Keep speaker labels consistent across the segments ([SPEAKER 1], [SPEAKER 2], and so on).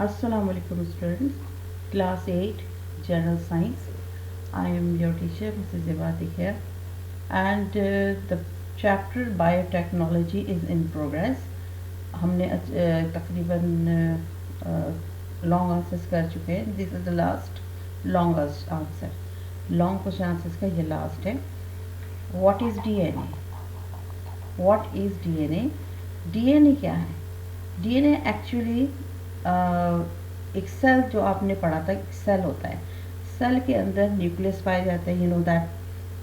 [SPEAKER 1] Assalamu alaikum students, class 8 general science. I am your teacher Mrs. Zibati here, and the chapter biotechnology is in progress. हमने तकरीबन long answers कर चुके हैं. This is the last long answer. Long question answers का ये last है. What is DNA? What is DNA? DNA क्या है? डीएनए एक्चुअली एक सेल, जो आपने पढ़ा था, सेल होता है. सेल के अंदर न्यूक्लियस पाए जाते हैं, यू नो दैट.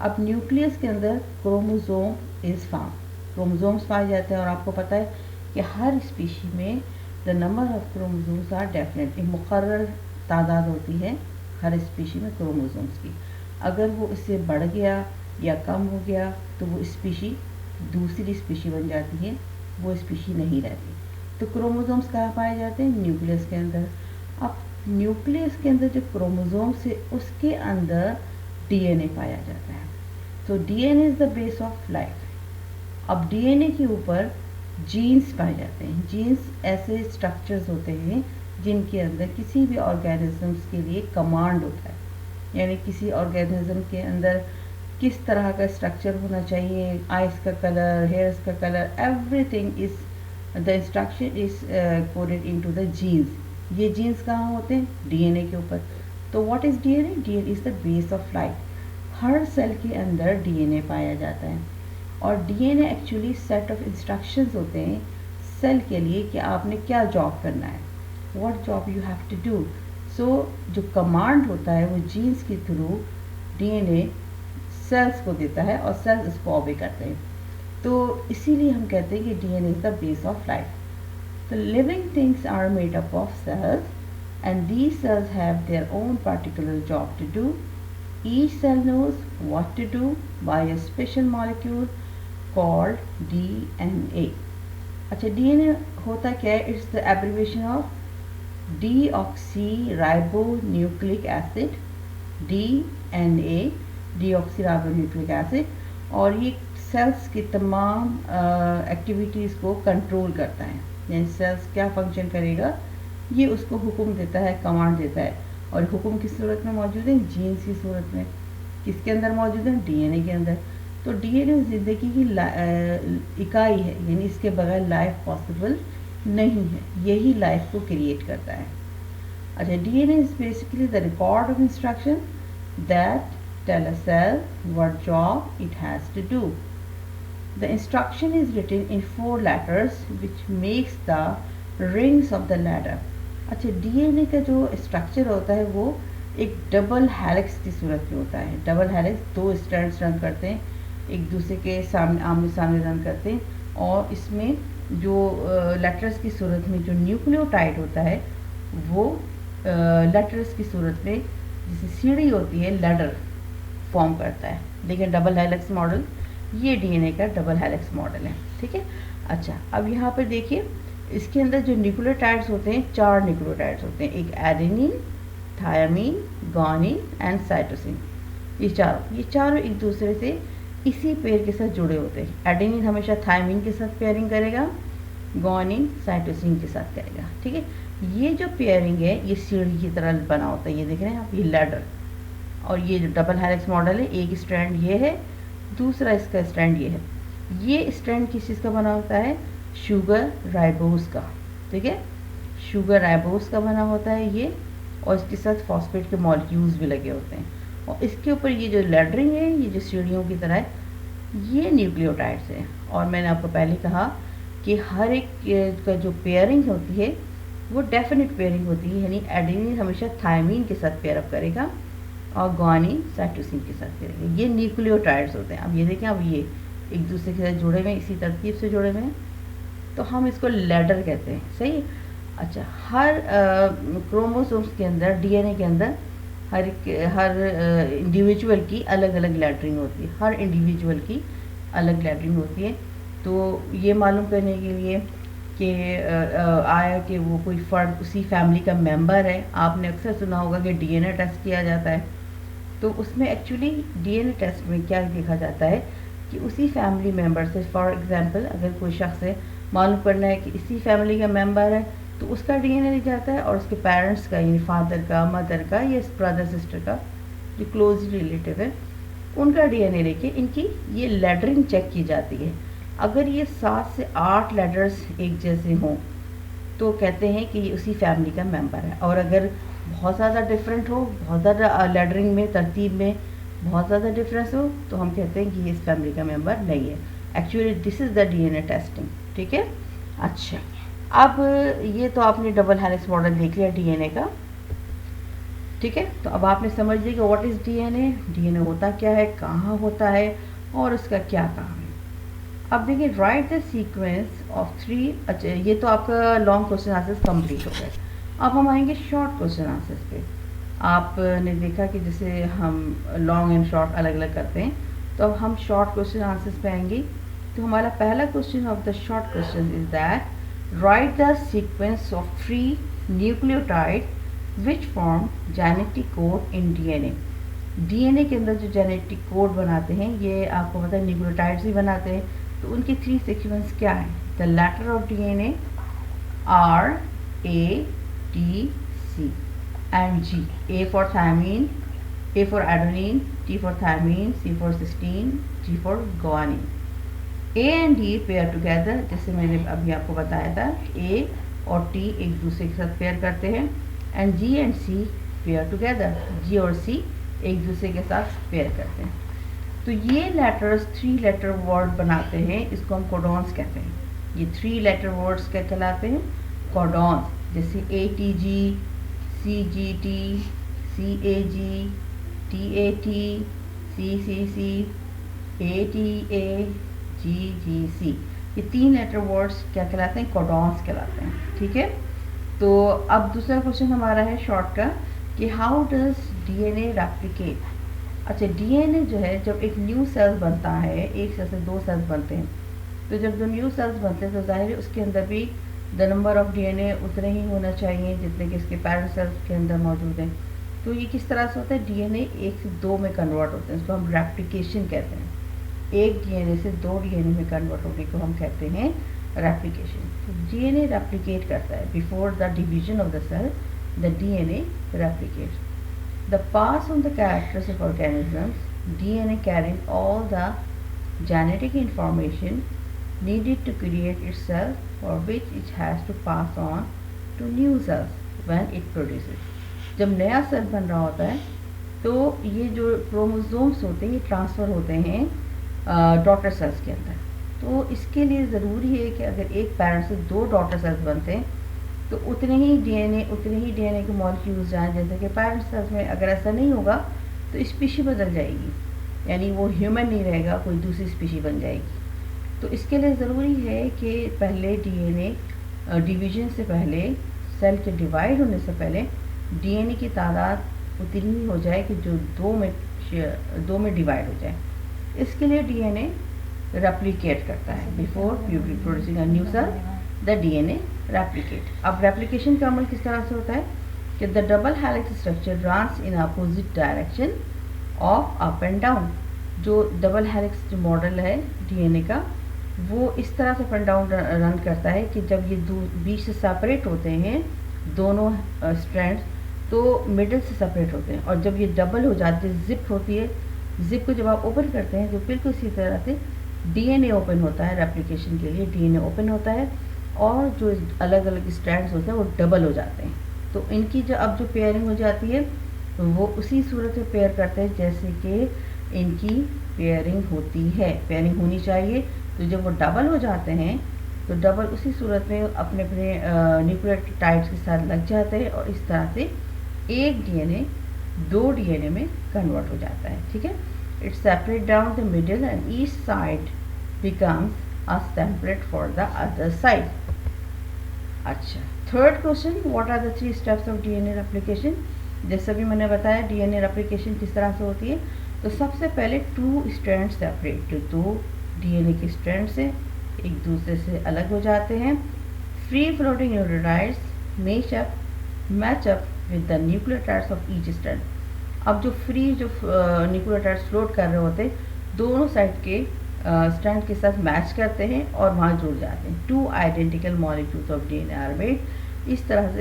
[SPEAKER 1] अब न्यूक्लियस के अंदर क्रोमोसोम इज फाउंड. क्रोमोसोम्स पाए जाते हैं, और आपको पता है कि हर स्पीशी में the number of chromosomes are definite, एक मुकर्रर तादाद होती है हर स्पीशी में क्रोमोसोम्स की. अगर वो इससे बढ़ गया या कम हो गया तो वो स्पीशी दूसरी स्पीशी बन जाती है, वो स्पीशी नहीं रहती. तो क्रोमोसोम्स कहाँ पाए जाते हैं? न्यूक्लियस के अंदर. अब न्यूक्लियस के अंदर जो क्रोमोसोम्स है उसके अंदर डीएनए पाया जाता है. तो DNA is the base of life. अब डीएनए के ऊपर जीन्स पाए जाते हैं. जीन्स ऐसे स्ट्रक्चर्स होते हैं जिनके अंदर किसी भी ऑर्गेनिजम्स के लिए कमांड होता है, यानी किसी ऑर्गेनिज्म के अंदर किस तरह का स्ट्रक्चर होना चाहिए, आइज का कलर, हेयर्स का colour, everything is the instruction is coded into the genes. ये जीन्स कहाँ होते हैं? डीएनए के ऊपर. तो what is DNA? DNA is the base of life. हर सेल के अंदर डीएनए पाया जाता है, और DNA actually set of instructions होते हैं सेल के लिए कि आपने क्या जॉब करना है, what job you have to do. So जो कमांड होता है वो जीन्स के थ्रू डीएनए सेल्स को देता है, और सेल्स इसको ऑबे करते हैं. तो इसीलिए हम कहते हैं कि DNA is the base of life. The living things are made up of cells, and these cells have their own particular job to do. Each cell knows what to do by a special molecule called DNA. अच्छा, DNA होता क्या है? It's the abbreviation of deoxyribonucleic acid, DNA, deoxyribonucleic acid. और ये sales की तमाम activities को control करता है. यानी सेल्स क्या फंक्शन करेगा ये उसको हुक्म देता है, कमांड देता है. और हुक्म किस सूरत में मौजूद है? जीन्स की सूरत में. किसके अंदर मौजूद है? डीएनए के अंदर. तो डीएनए ज़िंदगी की इकाई है, यानी इसके बगैर लाइफ पॉसिबल नहीं है. यही लाइफ को क्रिएट करता है. अच्छा, DNA is basically the record of instruction that tell a cell what job it has to do. The instruction is written in 4 letters which makes the rings of the ladder. अच्छा, DNA का जो structure होता है वो एक double helix की सूरत में होता है. डबल हेलिक्स, 2 स्ट्रैंड्स रन करते हैं, एक दूसरे के सामने आमने सामने रन करते हैं. और इसमें जो लेटर्स की सूरत में जो न्यूक्लियोटाइड होता है वो लेटर्स की सूरत में जैसे सीढ़ी होती है, लैडर फॉर्म करता है. देखिए, डबल हेलिक्स मॉडल, ये डीएनए का डबल हेलिक्स मॉडल है. ठीक है. अच्छा, अब यहाँ पर देखिए, इसके अंदर जो न्यूक्लियोटाइड्स होते हैं, 4 न्यूक्लियोटाइड्स होते हैं. एक adenine, thymine, guanine and cytosine. ये चारों एक दूसरे से इसी पेयर के साथ जुड़े होते हैं. एडेनिन हमेशा थायमीन के साथ पेयरिंग करेगा, गुआनिन साइटोसिन के साथ करेगा. ठीक है. ये जो पेयरिंग है ये सीढ़ी की तरह बना होता है. ये देख रहे हैं आप, ये लैडर. और ये जो डबल हेलिक्स मॉडल है, एक स्ट्रैंड ये है, दूसरा इसका स्ट्रैंड ये है. ये स्ट्रैंड किस चीज़ का बना होता है? शुगर राइबोस का. ठीक है, शुगर राइबोस का बना होता है ये, और इसके साथ फॉस्फेट के मॉलिक्यूल्स भी लगे होते हैं. और इसके ऊपर ये जो लैडरिंग है, ये जो सीढ़ियों की तरह है, ये न्यूक्लियोटाइड्स हैं. और मैंने आपको पहले कहा कि हर एक का जो पेयरिंग होती है वो डेफिनेट पेयरिंग होती है, यानी एडेनिन हमेशा थायमीन के साथ पेयरअप करेगा और गुआनिन साइटोसिन के साथ करेंगे. ये न्यूक्लियोटाइड्स होते हैं. अब ये देखें, अब ये एक दूसरे के साथ जुड़े हुए हैं, इसी तरतीब से जुड़े हुए हैं, तो हम इसको लैडर कहते हैं. सही है. अच्छा, हर क्रोमोसोम्स के अंदर, डीएनए के अंदर हर इंडिविजुअल की अलग अलग लैडरिंग होती है. हर इंडिविजुअल की अलग लैडरिंग होती है. तो ये मालूम करने के लिए कि आया कि वो कोई फ़र्द उसी फैमिली का मेंबर है. आपने अक्सर सुना होगा कि डीएनए टेस्ट किया जाता है. तो उसमें एक्चुअली डीएनए टेस्ट में क्या देखा जाता है कि उसी फैमिली मेंबर से, फॉर एग्जांपल अगर कोई शख्स है, मालूम करना है कि इसी फैमिली का मेंबर है तो उसका डीएनए लिख जाता है, और उसके पेरेंट्स का यानी फादर का, मदर का या ब्रदर सिस्टर का जो क्लोज रिलेटिव है उनका डीएनए लेके इनकी ये लेटरिंग चेक की जाती है। अगर ये 7 से 8 लेटर्स एक जैसे हों तो कहते हैं कि ये उसी फैमिली का मेंबर है, और अगर बहुत ज़्यादा डिफरेंट हो, बहुत ज़्यादा लेटरिंग में, तरतीब में बहुत ज़्यादा डिफरेंस हो, तो हम कहते हैं कि ये इस फैमिली का मेंबर नहीं है। Actually this is the DNA testing, ठीक है। अच्छा, अब ये तो आपने डबल हेलिक्स मॉडल देख लिया डीएनए का, ठीक है। तो अब आपने समझ लिया कि व्हाट इज़ डीएनए, डीएनए होता क्या है, कहाँ होता है और उसका क्या काम है। अब देखिए, राइट द सीक्वेंस ऑफ 3। अच्छा, ये तो आपका लॉन्ग क्वेश्चन आंसर्स कंप्लीट हो गए। अब हम आएंगे शॉर्ट क्वेश्चन आंसर्स पे। आपने देखा कि जैसे हम लॉन्ग एंड शॉर्ट अलग अलग करते हैं, तो अब हम शॉर्ट क्वेश्चन आंसर्स पे आएंगे। तो हमारा पहला question of the short question is that right the sequence of 3 nucleotide which form genetic code in DNA. DNA के अंदर जो जेनेटिक कोड बनाते हैं, ये आपको पता है न्यूक्लियोटाइड्स ही बनाते हैं। तो उनकी 3 सीक्वेंस क्या है? The letter of DNA are, A, T, C and G. A for thymine, A for adenine, T for thymine, C for cysteine, G for guanine. A and D pair together, जैसे मैंने अभी आपको बताया था, ए और T एक दूसरे के साथ पेयर करते हैं, and G and C pair together, G और सी एक दूसरे के साथ पेयर करते हैं। तो ये लेटर्स 3 लेटर वर्ड बनाते हैं, इसको हम कोडॉन्स कहते हैं। ये 3 लेटर वर्ड्स क्या कहलाते हैं? कोडॉन्स। जैसे A T G, C G T, C A G, T A T, C C C, A T A, G G C. ये 3 लेटर वर्ड्स क्या कहलाते हैं? कोडॉन्स कहलाते हैं, ठीक है। तो अब दूसरा क्वेश्चन हमारा है शॉर्ट का कि हाउ डज डीएनए रेप्लिकेट। अच्छा, डीएनए जो है, जब एक न्यू सेल्स बनता है, एक सेल से 2 सेल्स बनते हैं, तो जब 2 न्यू सेल्स बनते हैं तो जाहिर है उसके अंदर भी द नंबर ऑफ डीएनए उतने ही होना चाहिए जितने कि इसके पेरेंट सेल्स के अंदर मौजूद हैं। तो ये किस तरह से होता है? डीएनए 1 से 2 में कन्वर्ट होते हैं, इसको हम रेप्लिकेशन कहते हैं। एक डीएनए से 2 डीएनए में कन्वर्ट होने को हम कहते हैं रेप्लिकेशन। तो डीएनए रेप्लिकेट करता है before the division of the cell, the DNA replicates. The pass on the characters of organisms, DNA carries all the genetic information needed to create itself, for which it has to pass on to new cells when it produces. जब नया cell बन रहा होता है तो ये जो chromosomes होते हैं ये ट्रांसफ़र होते हैं डॉटर सेल्स के अंदर। तो इसके लिए ज़रूरी है कि अगर एक पेरेंट से 2 डॉटर सेल्स बनते हैं तो उतने ही डीएनए के मॉलिक्यूल्स जाएँ, जैसे कि पेरेंट सेल्स में। अगर ऐसा नहीं होगा तो स्पीशी बदल जाएगी, यानी वो ह्यूमन नहीं रहेगा, कोई दूसरी स्पीशी बन जाएगी। तो इसके लिए ज़रूरी है कि पहले डीएनए डिवीजन से पहले, सेल के डिवाइड होने से पहले डीएनए की तादाद उतनी ही हो जाए कि जो 2 में डिवाइड हो जाए। इसके लिए डीएनए रेप्लिकेट करता है before producing a new cell, the DNA replicate. अब रेप्लिकेशन का अमल किस तरह से होता है कि the double helix structure runs in opposite direction of up and down. जो डबल हेलिक्स जो मॉडल है डीएनए का, वो इस तरह से अप एंड डाउन रन करता है कि जब ये बीच से सेपरेट होते हैं दोनों स्ट्रैंड्स, तो मिडिल से सेपरेट होते हैं, और जब ये डबल हो जाते हैं, जिप होती है, जिप को जब आप ओपन करते हैं तो बिल्कुल इसी तरह से डीएनए ओपन होता है। रेप्लिकेशन के लिए डीएनए ओपन होता है और जो अलग अलग स्ट्रैंड्स होते हैं वो डबल हो जाते हैं। तो इनकी जो पेयरिंग हो जाती है वो उसी सूरत में पेयर करते हैं जैसे कि इनकी पेयरिंग होती है, पेयरिंग होनी चाहिए। तो जब वो डबल हो जाते हैं तो डबल उसी सूरत में अपने अपने न्यूक्लियोटाइड्स के साथ लग जाते हैं, और इस तरह से एक डीएनए 2 डीएनए में कन्वर्ट हो जाता है, ठीक है। It separate down the middle and each side becomes a template for the other side. अच्छा, third question, what are the 3 steps of DNA replication. जैसे भी मैंने बताया डीएनए रेप्लिकेशन किस तरह से होती है। तो सबसे पहले 2 स्ट्रैंड सेपरेट, जो 2 डीएनए के स्ट्रैंड से एक दूसरे से अलग हो जाते हैं। Free floating nucleotides match up with the nucleotides of each strand. अब जो न्यूक्लियोटाइड्स फ्लोट कर रहे होते हैं दोनों साइड के स्ट्रैंड के साथ मैच करते हैं और वहाँ जुड़ जाते हैं। 2 identical molecules of DNA are made. इस तरह से